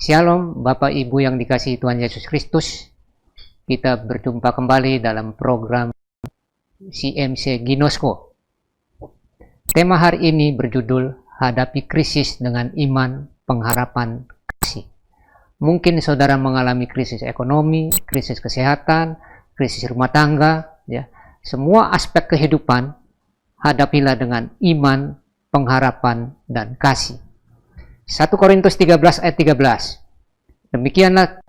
Shalom Bapak Ibu yang dikasihi Tuhan Yesus Kristus. Kita berjumpa kembali dalam program CMC Ginosko. Tema hari ini berjudul Hadapi Krisis dengan Iman, Pengharapan, Kasih. Mungkin saudara mengalami krisis ekonomi, krisis kesehatan, krisis rumah tangga, ya. Semua aspek kehidupan hadapilah dengan iman, pengharapan, dan kasih. 1 Korintus 13 ayat 13. Demikianlah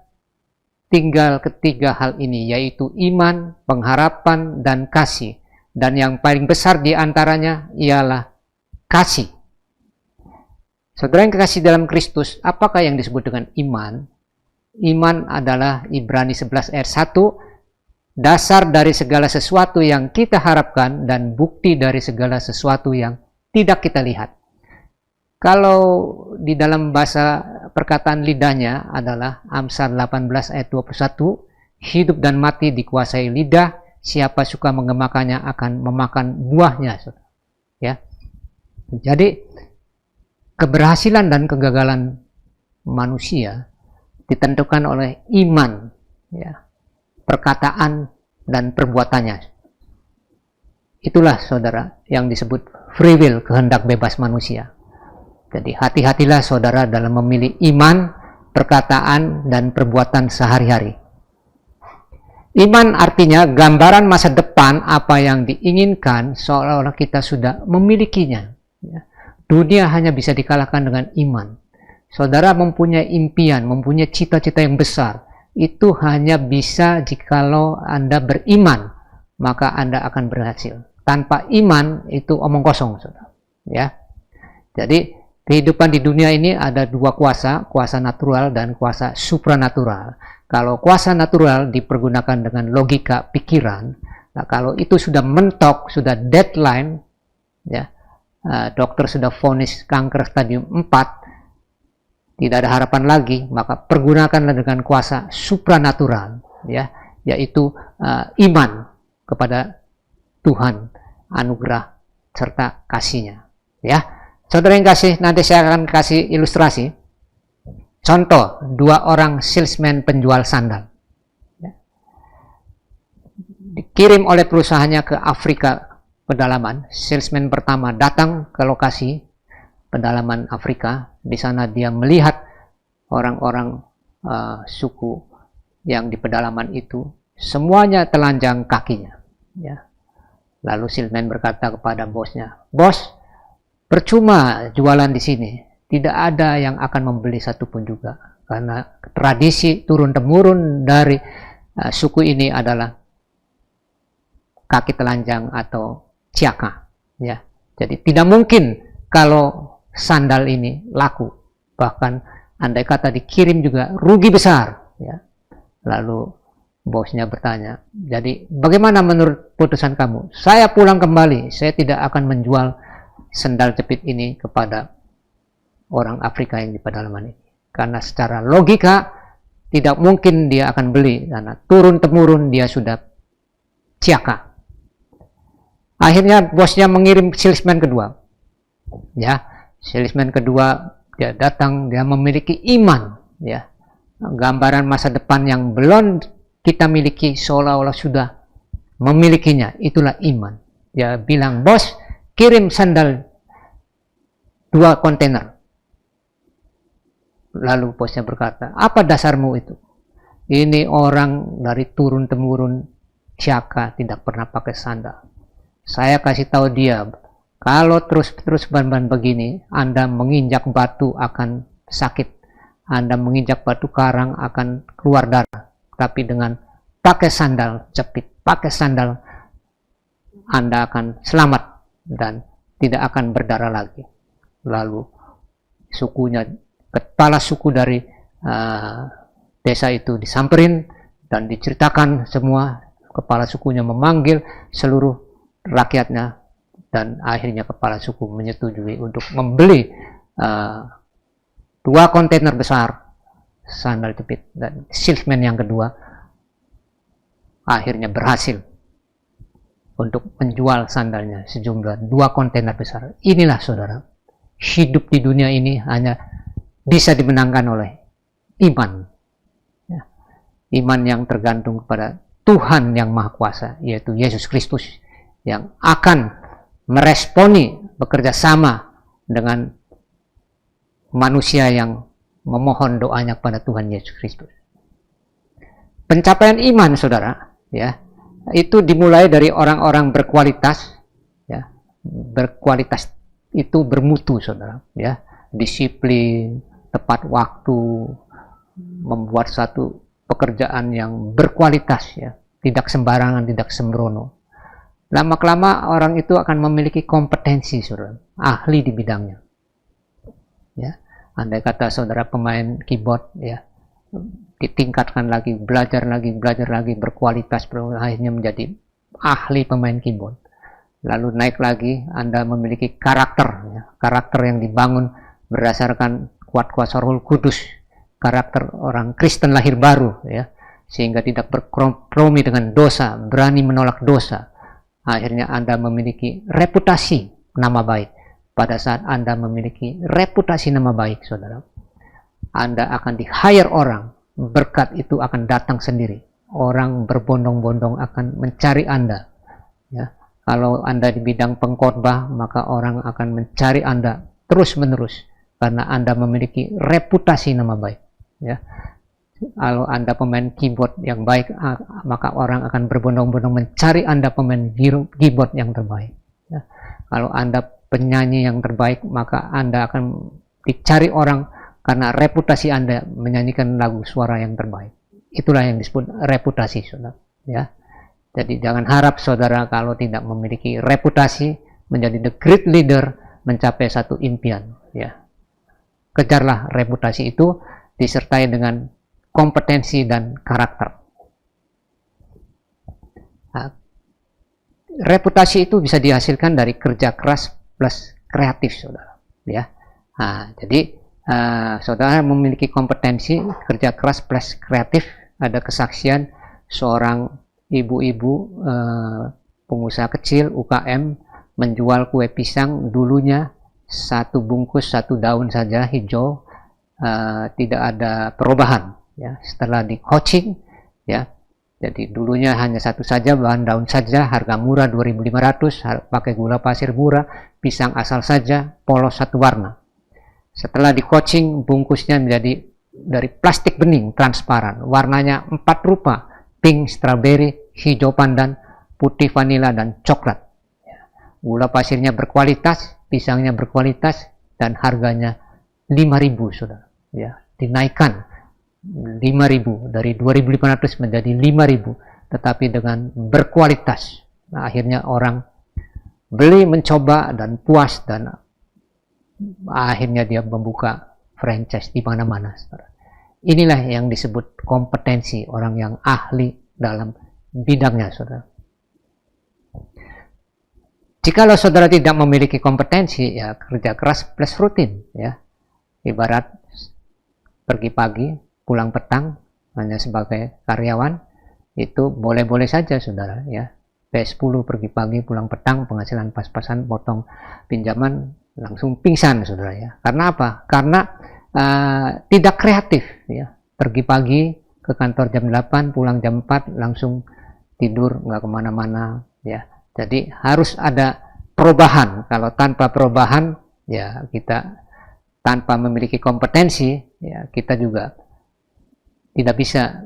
tinggal ketiga hal ini, yaitu iman, pengharapan, dan kasih. Dan yang paling besar di antaranya ialah kasih. Saudara yang kekasih dalam Kristus, apakah yang disebut dengan iman? Iman adalah Ibrani 11 ayat 1, dasar dari segala sesuatu yang kita harapkan dan bukti dari segala sesuatu yang tidak kita lihat. Kalau di dalam bahasa perkataan lidahnya adalah Amsal 18 ayat 21, hidup dan mati dikuasai lidah, siapa suka mengemakannya akan memakan buahnya. Ya. Jadi keberhasilan dan kegagalan manusia ditentukan oleh iman, ya, perkataan dan perbuatannya. Itulah saudara yang disebut free will, kehendak bebas manusia. Jadi hati-hatilah saudara dalam memilih iman, perkataan, dan perbuatan sehari-hari. Iman artinya gambaran masa depan apa yang diinginkan seolah-olah kita sudah memilikinya. Dunia hanya bisa dikalahkan dengan iman. Saudara mempunyai impian, mempunyai cita-cita yang besar. Itu hanya bisa jikalau Anda beriman, maka Anda akan berhasil. Tanpa iman itu omong kosong, saudara. Ya. Jadi kehidupan di dunia ini ada dua kuasa, kuasa natural dan kuasa supranatural. Kalau kuasa natural dipergunakan dengan logika pikiran, nah kalau itu sudah mentok, sudah deadline, ya, dokter sudah vonis kanker stadium 4, tidak ada harapan lagi, maka pergunakanlah dengan kuasa supranatural, ya, yaitu iman kepada Tuhan, anugerah serta kasih-Nya, ya. Saudara yang kasih, nanti saya akan kasih ilustrasi. Contoh, dua orang salesman penjual sandal. Dikirim oleh perusahaannya ke Afrika pedalaman. Salesman pertama datang ke lokasi pedalaman Afrika. Di sana dia melihat orang-orang suku yang di pedalaman itu. Semuanya telanjang kakinya. Ya. Lalu salesman berkata kepada bosnya, "Bos, percuma jualan di sini, tidak ada yang akan membeli satupun juga, karena tradisi turun-temurun dari suku ini adalah kaki telanjang atau ciaka, ya. Jadi tidak mungkin kalau sandal ini laku, bahkan andai kata dikirim juga rugi besar, ya." Lalu bosnya bertanya, "Jadi bagaimana menurut putusan kamu?" "Saya pulang kembali, saya tidak akan menjual sendal jepit ini kepada orang Afrika yang di pedalaman ini, karena secara logika tidak mungkin dia akan beli, karena turun-temurun dia sudah ciaka." Akhirnya bosnya mengirim salesman kedua, ya. Salesman kedua dia datang, dia memiliki iman, ya, gambaran masa depan yang belum kita miliki seolah-olah sudah memilikinya. Itulah iman. Dia bilang, "Bos, kirim sandal 2 kontainer." Lalu bosnya berkata, "Apa dasarmu itu? Ini orang dari turun-temurun ciaka, tidak pernah pakai sandal. Saya kasih tahu dia, kalau terus ban-ban begini, Anda menginjak batu akan sakit. Anda menginjak batu karang akan keluar darah. Tapi dengan pakai sandal jepit, pakai sandal, Anda akan selamat dan tidak akan berdarah lagi." Lalu sukunya, kepala suku dari desa itu disamperin dan diceritakan semua. Kepala sukunya memanggil seluruh rakyatnya, dan akhirnya kepala suku menyetujui untuk membeli 2 kontainer besar sandal jepit. Dan salesman yang kedua akhirnya berhasil untuk menjual sandalnya sejumlah 2 kontainer besar. Inilah saudara, hidup di dunia ini hanya bisa dimenangkan oleh iman. Ya. Iman yang tergantung kepada Tuhan yang Maha Kuasa, yaitu Yesus Kristus, yang akan meresponi, bekerja sama dengan manusia yang memohon doanya kepada Tuhan Yesus Kristus. Pencapaian iman, saudara, ya, itu dimulai dari orang-orang berkualitas, ya. Berkualitas itu bermutu, saudara, ya. Disiplin, tepat waktu, membuat satu pekerjaan yang berkualitas, ya, tidak sembarangan, tidak sembrono. Lama-kelama orang itu akan memiliki kompetensi, saudara, ahli di bidangnya. Ya, andai kata saudara pemain keyboard, ya, ditingkatkan lagi, belajar lagi, berkualitas, akhirnya menjadi ahli pemain keyboard. Lalu naik lagi, Anda memiliki karakter, ya, karakter yang dibangun berdasarkan kuat kuasa Roh Kudus, karakter orang Kristen lahir baru, ya, sehingga tidak berkompromi dengan dosa, berani menolak dosa. Akhirnya Anda memiliki reputasi nama baik. Pada saat Anda memiliki reputasi nama baik, saudara, Anda akan di-hire orang, berkat itu akan datang sendiri. Orang berbondong-bondong akan mencari Anda. Ya. Kalau Anda di bidang pengkhotbah, maka orang akan mencari Anda terus-menerus, karena Anda memiliki reputasi nama baik. Ya. Kalau Anda pemain keyboard yang baik, maka orang akan berbondong-bondong mencari Anda pemain keyboard yang terbaik. Ya. Kalau Anda penyanyi yang terbaik, maka Anda akan dicari orang karena reputasi Anda menyanyikan lagu suara yang terbaik. Itulah yang disebut reputasi, saudara. Ya. Jadi jangan harap saudara kalau tidak memiliki reputasi menjadi the great leader, mencapai satu impian. Ya. Kejarlah reputasi itu disertai dengan kompetensi dan karakter. Nah, reputasi itu bisa dihasilkan dari kerja keras plus kreatif, saudara. Ya, nah, jadi saudara memiliki kompetensi, kerja keras plus kreatif. Ada kesaksian seorang ibu-ibu pengusaha kecil UKM menjual kue pisang, dulunya satu bungkus satu daun saja hijau, tidak ada perubahan. Ya, setelah di coaching, ya, jadi dulunya hanya satu saja, bahan daun saja, harga murah 2.500, pakai gula pasir murah, pisang asal saja, polos satu warna. Setelah di coaching, bungkusnya menjadi dari plastik bening transparan, warnanya 4 rupa, pink, strawberry, hijau pandan, putih vanila, dan coklat. Ya, gula pasirnya berkualitas, pisangnya berkualitas, dan harganya 5.000, saudara. Ya, dinaikkan 5.000, dari 2.500 menjadi 5.000, tetapi dengan berkualitas. Nah, akhirnya orang beli, mencoba, dan puas, dan akhirnya dia membuka franchise di mana-mana. Inilah yang disebut kompetensi orang yang ahli dalam bidangnya, saudara. Jikalau saudara tidak memiliki kompetensi, ya kerja keras plus rutin, ya. Ibarat pergi pagi, pulang petang, hanya sebagai karyawan, itu boleh-boleh saja, saudara, ya. P10 pergi pagi, pulang petang, penghasilan pas-pasan, potong pinjaman, langsung pingsan, saudara, ya. Karena apa? Karena tidak kreatif, ya. Pergi pagi ke kantor jam 8, pulang jam 4, langsung tidur, nggak kemana-mana, ya. Jadi harus ada perubahan. Kalau tanpa perubahan, ya kita tanpa memiliki kompetensi, ya kita juga tidak bisa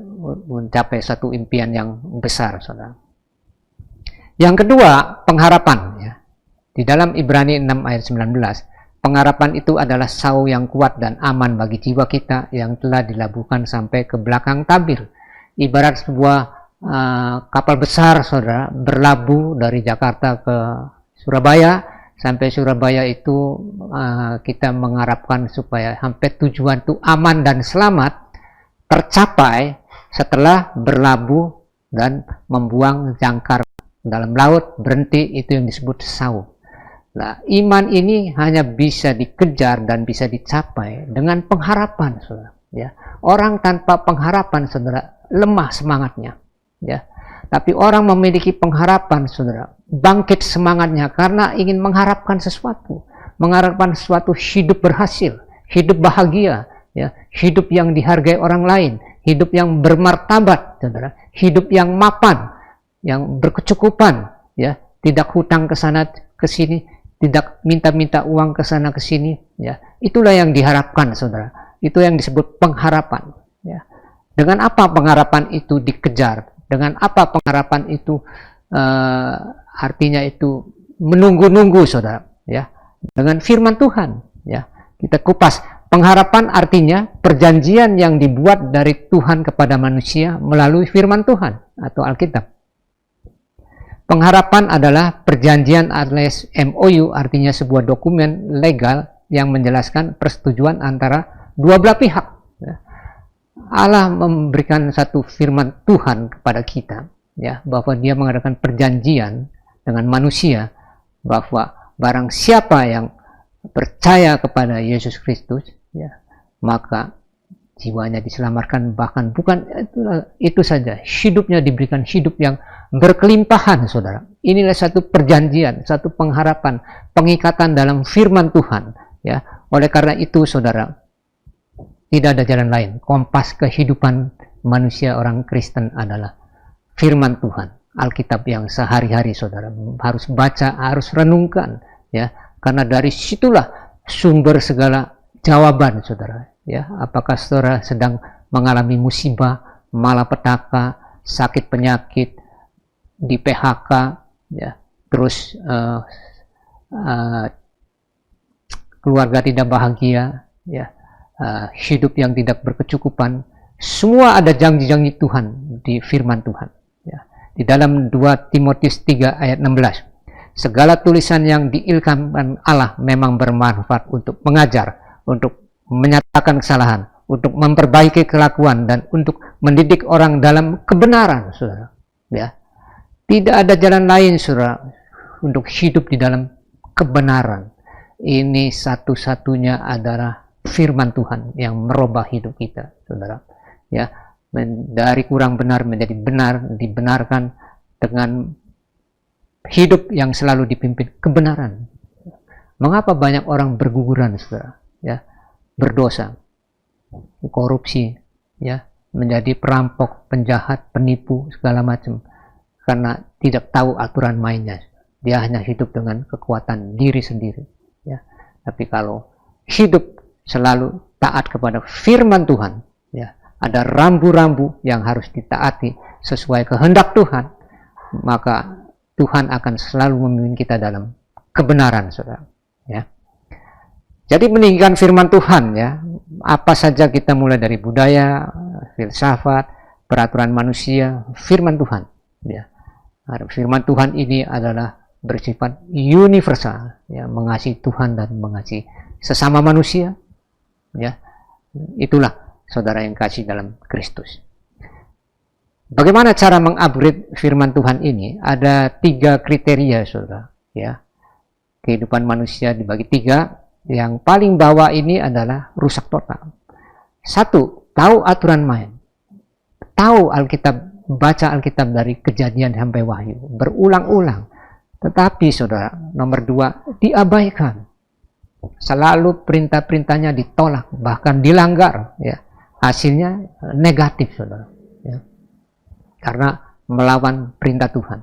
mencapai satu impian yang besar, saudara. Yang kedua, pengharapan, ya. Di dalam Ibrani 6 ayat 19, pengharapan itu adalah sau yang kuat dan aman bagi jiwa kita yang telah dilabuhkan sampai ke belakang tabir. Ibarat sebuah kapal besar, saudara, berlabuh dari Jakarta ke Surabaya. Sampai Surabaya itu kita mengharapkan supaya sampai tujuan itu aman dan selamat tercapai setelah berlabuh dan membuang jangkar dalam laut, berhenti, itu yang disebut sau. Nah, iman ini hanya bisa dikejar dan bisa dicapai dengan pengharapan, saudara. Ya, orang tanpa pengharapan, saudara, lemah semangatnya. Ya, tapi orang memiliki pengharapan, saudara, bangkit semangatnya karena ingin mengharapkan sesuatu hidup berhasil, hidup bahagia, ya, hidup yang dihargai orang lain, hidup yang bermartabat, saudara, hidup yang mapan, yang berkecukupan, ya, tidak hutang ke sana ke sini, tidak minta-minta uang ke sana ke sini, ya. Itulah yang diharapkan, saudara. Itu yang disebut pengharapan, ya. Dengan apa pengharapan itu dikejar? Dengan apa pengharapan itu artinya itu menunggu-nunggu, saudara, ya. Dengan firman Tuhan, ya. Kita kupas. Pengharapan artinya perjanjian yang dibuat dari Tuhan kepada manusia melalui firman Tuhan atau Alkitab. Pengharapan adalah perjanjian alias MOU, artinya sebuah dokumen legal yang menjelaskan persetujuan antara dua belah pihak. Allah memberikan satu firman Tuhan kepada kita, ya, bahwa Dia mengadakan perjanjian dengan manusia bahwa barang siapa yang percaya kepada Yesus Kristus, ya, maka jiwanya diselamatkan, bahkan bukan itu saja, hidupnya diberikan hidup yang berkelimpahan, saudara. Inilah satu perjanjian, satu pengharapan, pengikatan dalam firman Tuhan, ya. Oleh karena itu, saudara, tidak ada jalan lain. Kompas kehidupan manusia orang Kristen adalah firman Tuhan, Alkitab yang sehari-hari saudara harus baca, harus renungkan, ya, karena dari situlah sumber segala jawaban, saudara, ya. Apakah saudara sedang mengalami musibah, malapetaka, sakit penyakit, di PHK, ya, terus keluarga tidak bahagia, ya, hidup yang tidak berkecukupan, semua ada janji-janji Tuhan di firman Tuhan, ya. Di dalam 2 Timotius 3 ayat 16, segala tulisan yang diilhamkan Allah memang bermanfaat untuk mengajar, untuk menyatakan kesalahan, untuk memperbaiki kelakuan, dan untuk mendidik orang dalam kebenaran, saudara, ya. Tidak ada jalan lain, saudara, untuk hidup di dalam kebenaran. Ini satu-satunya adalah firman Tuhan yang merubah hidup kita, saudara, ya. Dari kurang benar menjadi benar, dibenarkan dengan hidup yang selalu dipimpin kebenaran. Mengapa banyak orang berguguran, saudara, ya, berdosa, korupsi, ya, menjadi perampok, penjahat, penipu, segala macam, karena tidak tahu aturan mainnya. Dia hanya hidup dengan kekuatan diri sendiri, ya. Tapi kalau hidup selalu taat kepada firman Tuhan, ya, ada rambu-rambu yang harus ditaati sesuai kehendak Tuhan, maka Tuhan akan selalu memimpin kita dalam kebenaran, saudara, ya. Jadi meninggikan firman Tuhan, ya, apa saja kita mulai dari budaya, filsafat, peraturan manusia, firman Tuhan, ya. Firman Tuhan ini adalah bersifat universal, ya, mengasihi Tuhan dan mengasihi sesama manusia, ya. Itulah saudara yang kasih dalam Kristus. Bagaimana cara mengupgrade firman Tuhan ini? Ada 3 kriteria, saudara, ya. Kehidupan manusia dibagi 3. Yang paling bawah ini adalah rusak total. 1, tahu aturan main, tahu Alkitab, baca Alkitab dari Kejadian sampai Wahyu berulang-ulang. Tetapi saudara, nomor 2, diabaikan. Selalu perintah-perintahnya ditolak, bahkan dilanggar, ya. Hasilnya negatif, saudara, ya, karena melawan perintah Tuhan.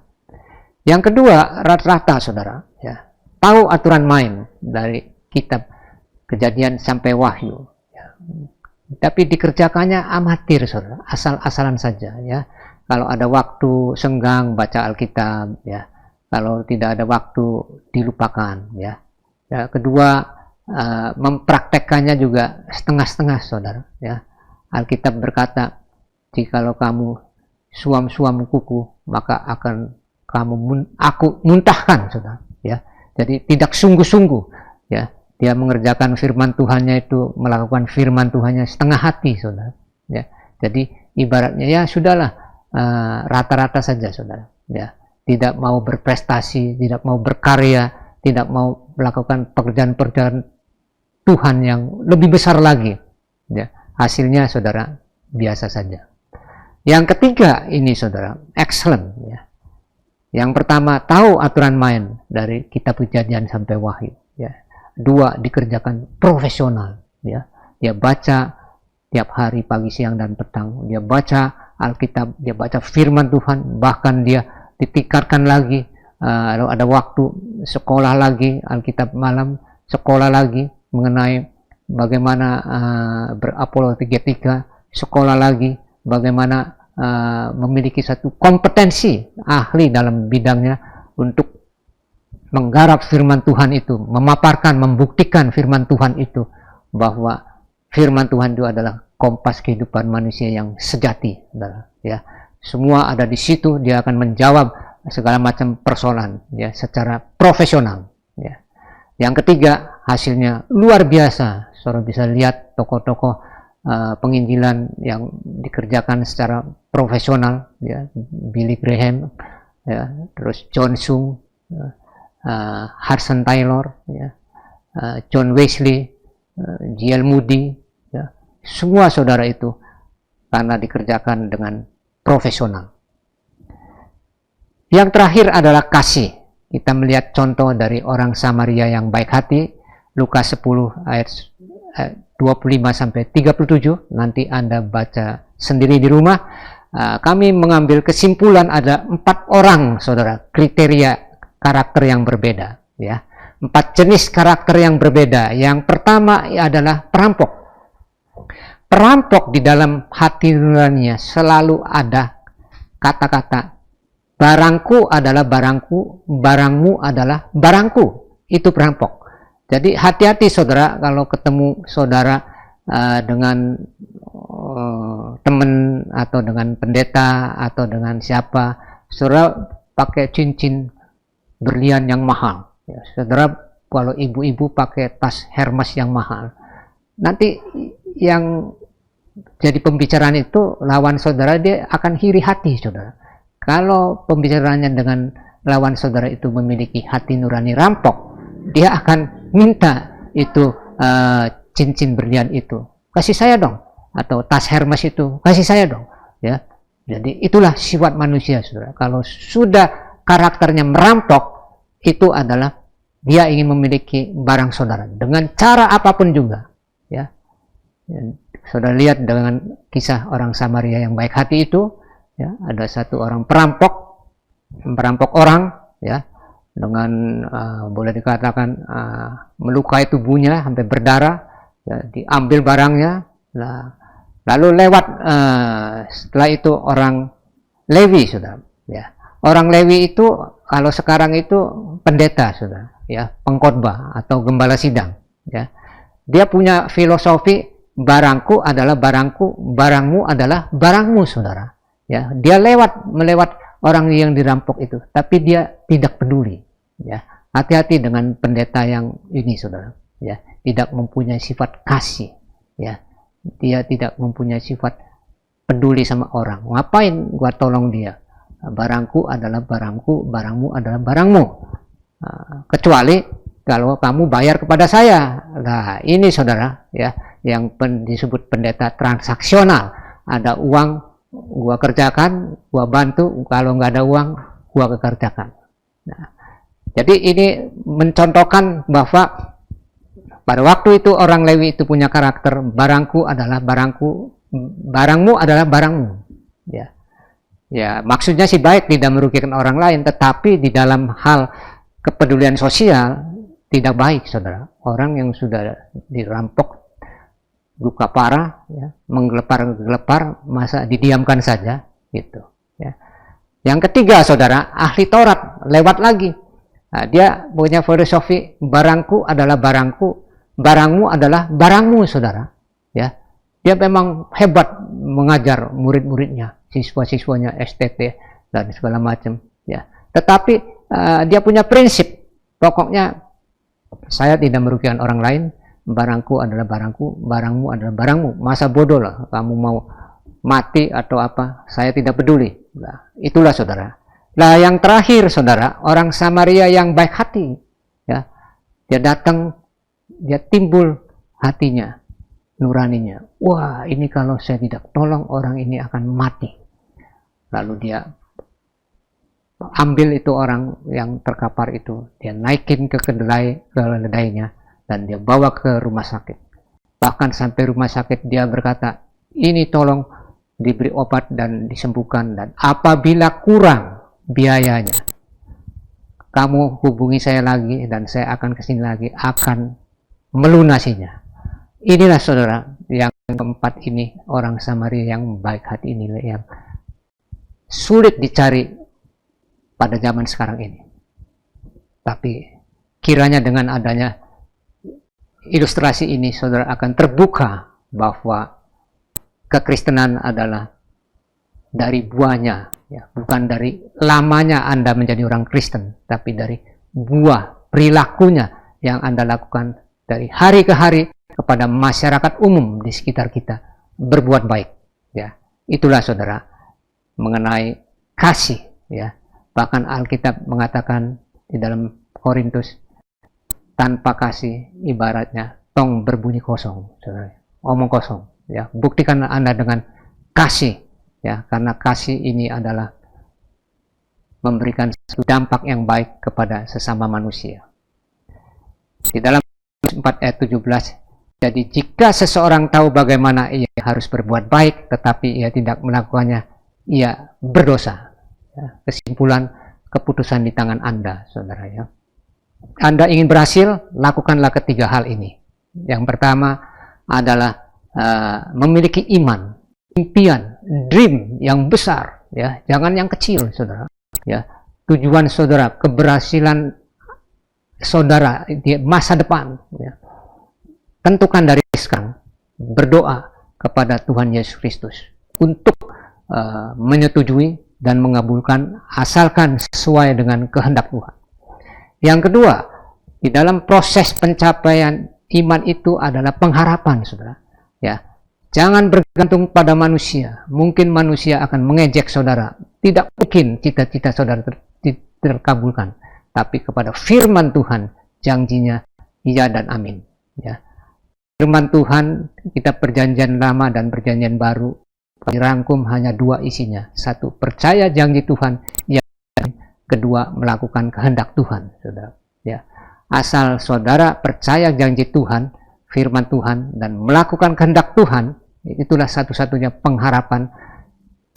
Yang kedua, rata-rata, saudara, ya, tahu aturan main dari kitab Kejadian sampai Wahyu, ya, tapi dikerjakannya amatir, saudara, asal-asalan saja, ya. Kalau ada waktu senggang baca Alkitab, ya. Kalau tidak ada waktu dilupakan, ya. Ya, kedua, mempraktekkannya juga setengah-setengah, saudara, ya. Alkitab berkata, jikalau kamu suam-suam kuku, maka akan aku muntahkan, saudara, ya. Jadi tidak sungguh-sungguh, ya. Dia mengerjakan firman Tuhannya itu, melakukan firman Tuhannya setengah hati, saudara, ya. Jadi ibaratnya, ya sudahlah, rata-rata saja, saudara, ya. Tidak mau berprestasi, tidak mau berkarya, tidak mau melakukan pekerjaan-pekerjaan Tuhan yang lebih besar lagi, ya. Hasilnya, saudara, biasa saja. Yang ketiga ini, saudara, excellent, ya. Yang pertama, tahu aturan main dari kitab Kejadian sampai Wahyu, ya. 2, dikerjakan profesional, ya. Dia baca tiap hari pagi, siang, dan petang. Dia baca Alkitab, dia baca firman Tuhan, bahkan dia ditingkatkan lagi. Lalu ada waktu sekolah lagi, Alkitab malam, sekolah lagi mengenai bagaimana berapologetika, sekolah lagi bagaimana memiliki satu kompetensi ahli dalam bidangnya untuk menggarap firman Tuhan itu, memaparkan, membuktikan firman Tuhan itu, bahwa firman Tuhan itu adalah kompas kehidupan manusia yang sejati, ya. Semua ada di situ, dia akan menjawab segala macam persoalan, ya, secara profesional, ya. Yang ketiga, hasilnya luar biasa. Saudara bisa lihat tokoh-tokoh penginjilan yang dikerjakan secara profesional, ya, Billy Graham, ya, terus John Sung, Hudson Taylor, ya, John Wesley, J.L. Moody, ya, semua saudara itu karena dikerjakan dengan profesional. Yang terakhir adalah kasih. Kita melihat contoh dari orang Samaria yang baik hati, Lukas 10 ayat 25 sampai 37. Nanti Anda baca sendiri di rumah. Kami mengambil kesimpulan ada 4 orang, saudara, kriteria karakter yang berbeda, ya. 4 jenis karakter yang berbeda. Yang pertama adalah perampok. Perampok di dalam hati nuraninya selalu ada kata-kata, barangku adalah barangku, barangmu adalah barangku. Itu perampok. Jadi hati-hati saudara kalau ketemu saudara dengan teman atau dengan pendeta atau dengan siapa, saudara pakai cincin berlian yang mahal, ya, saudara kalau ibu-ibu pakai tas Hermes yang mahal, nanti yang jadi pembicaraan itu lawan saudara, dia akan iri hati saudara. Kalau pembicaraannya dengan lawan saudara itu memiliki hati nurani rampok, dia akan minta itu cincin berlian itu, kasih saya dong, atau tas Hermes itu kasih saya dong, ya. Jadi itulah sifat manusia saudara. Kalau sudah karakternya merampok, itu adalah dia ingin memiliki barang saudara dengan cara apapun juga, ya. Saudara lihat dengan kisah orang Samaria yang baik hati itu, ya, ada satu orang perampok, merampok orang, ya, dengan boleh dikatakan melukai tubuhnya sampai berdarah, ya, diambil barangnya, lalu lewat setelah itu orang Lewi, saudara, ya. Orang Lewi itu kalau sekarang itu pendeta, saudara, ya, pengkhotbah atau gembala sidang, ya. Dia punya filosofi, barangku adalah barangku, barangmu adalah barangmu, saudara, ya. Dia melewat orang yang dirampok itu, tapi dia tidak peduli, ya. Hati-hati dengan pendeta yang ini, saudara, ya, tidak mempunyai sifat kasih, ya. Dia tidak mempunyai sifat peduli sama orang. Ngapain gua tolong dia? Barangku adalah barangku, barangmu adalah barangmu. Kecuali kalau kamu bayar kepada saya. Nah, ini saudara, ya, yang disebut pendeta transaksional. Ada uang, gua kerjakan, gua bantu. Kalau nggak ada uang, gua kerjakan. Nah, jadi ini mencontohkan bahwa pada waktu itu orang Lewi itu punya karakter, barangku adalah barangku, barangmu adalah barangmu, ya. Ya, maksudnya sih baik, tidak merugikan orang lain, tetapi di dalam hal kepedulian sosial tidak baik, saudara. Orang yang sudah dirampok, luka parah, ya, menggelepar-gelepar, masa didiamkan saja, gitu, ya. Yang ketiga, saudara, ahli Taurat lewat lagi. Nah, dia punya filosofi, barangku adalah barangku, barangmu adalah barangmu, saudara, ya. Dia memang hebat mengajar murid-muridnya, siswa-siswanya, STT dan segala macam, ya. Tetapi dia punya prinsip, pokoknya saya tidak merugikan orang lain, barangku adalah barangku, barangmu adalah barangmu. Masa bodoh lah kamu mau mati atau apa, saya tidak peduli. Nah, itulah saudara. Nah, yang terakhir saudara, orang Samaria yang baik hati, ya. Dia datang, dia timbul hatinya, nuraninya. Wah, ini kalau saya tidak tolong orang ini akan mati. Lalu dia ambil itu orang yang terkapar itu, dia naikin ke keledainya dan dia bawa ke rumah sakit. Bahkan sampai rumah sakit dia berkata, ini tolong diberi obat dan disembuhkan, dan apabila kurang biayanya, kamu hubungi saya lagi dan saya akan kesini lagi, akan melunasinya. Inilah saudara, yang keempat ini, orang Samaria yang baik hati ini yang sulit dicari pada zaman sekarang ini. Tapi kiranya dengan adanya ilustrasi ini, saudara akan terbuka bahwa kekristenan adalah dari buahnya, ya, bukan dari lamanya Anda menjadi orang Kristen, tapi dari buah perilakunya yang Anda lakukan dari hari ke hari kepada masyarakat umum di sekitar kita, berbuat baik. Ya, itulah saudara mengenai kasih. Ya, bahkan Alkitab mengatakan di dalam Korintus, tanpa kasih ibaratnya tong berbunyi kosong, saudara. Omong kosong. Ya, buktikan Anda dengan kasih, ya, karena kasih ini adalah memberikan dampak yang baik kepada sesama manusia. Di dalam 4 ayat 17, jadi jika seseorang tahu bagaimana ia harus berbuat baik, tetapi ia tidak melakukannya, ia berdosa. Ya, kesimpulan, keputusan di tangan Anda, saudara. Ya, Anda ingin berhasil, lakukanlah ketiga hal ini. Yang pertama adalah memiliki iman, impian, dream yang besar, ya, jangan yang kecil, saudara. Ya, tujuan saudara, keberhasilan saudara di masa depan, ya, tentukan dari sekarang, berdoa kepada Tuhan Yesus Kristus untuk menyetujui dan mengabulkan, asalkan sesuai dengan kehendak Tuhan. Yang kedua, di dalam proses pencapaian iman itu adalah pengharapan, saudara. Ya, jangan bergantung pada manusia. Mungkin manusia akan mengejek saudara. Tidak mungkin cita-cita saudara terkabulkan. Tapi kepada firman Tuhan, janjinya iya dan amin. Ya, firman Tuhan, kita perjanjian lama dan perjanjian baru dirangkum hanya dua isinya. Satu, percaya janji Tuhan. Yang kedua, melakukan kehendak Tuhan, saudara. Ya, asal saudara percaya janji Tuhan, firman Tuhan, dan melakukan kehendak Tuhan, itulah satu-satunya pengharapan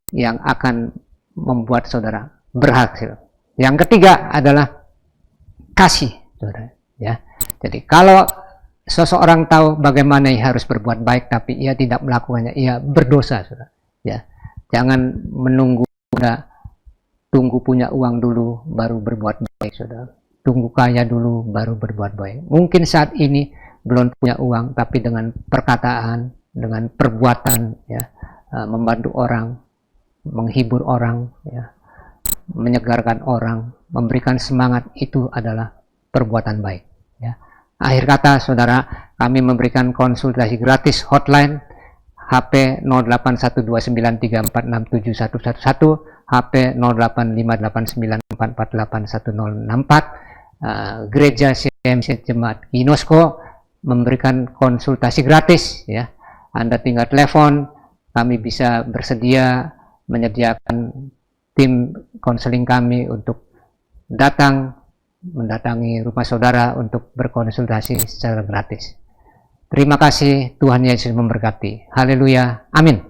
yang akan membuat saudara berhasil. Yang ketiga adalah kasih, saudara. Ya, jadi kalau seseorang tahu bagaimana ia harus berbuat baik, tapi ia tidak melakukannya, ia berdosa, saudara. Ya, jangan menunggu, tunggu punya uang dulu baru berbuat baik, saudara. Tunggu kaya dulu baru berbuat baik. Mungkin saat ini belum punya uang, tapi dengan perkataan, dengan perbuatan, ya, membantu orang, menghibur orang, ya, menyegarkan orang, memberikan semangat, itu adalah perbuatan baik. Ya. Akhir kata, saudara, kami memberikan konsultasi gratis hotline HP 081293467111, HP 085894481064, Gereja CMC Jemaat Ginosko memberikan konsultasi gratis. Ya, Anda tinggal telepon, kami bisa bersedia menyediakan tim konseling kami untuk mendatangi rumah saudara untuk berkonsultasi secara gratis. Terima kasih, Tuhan Yesus memberkati. Haleluya, amin.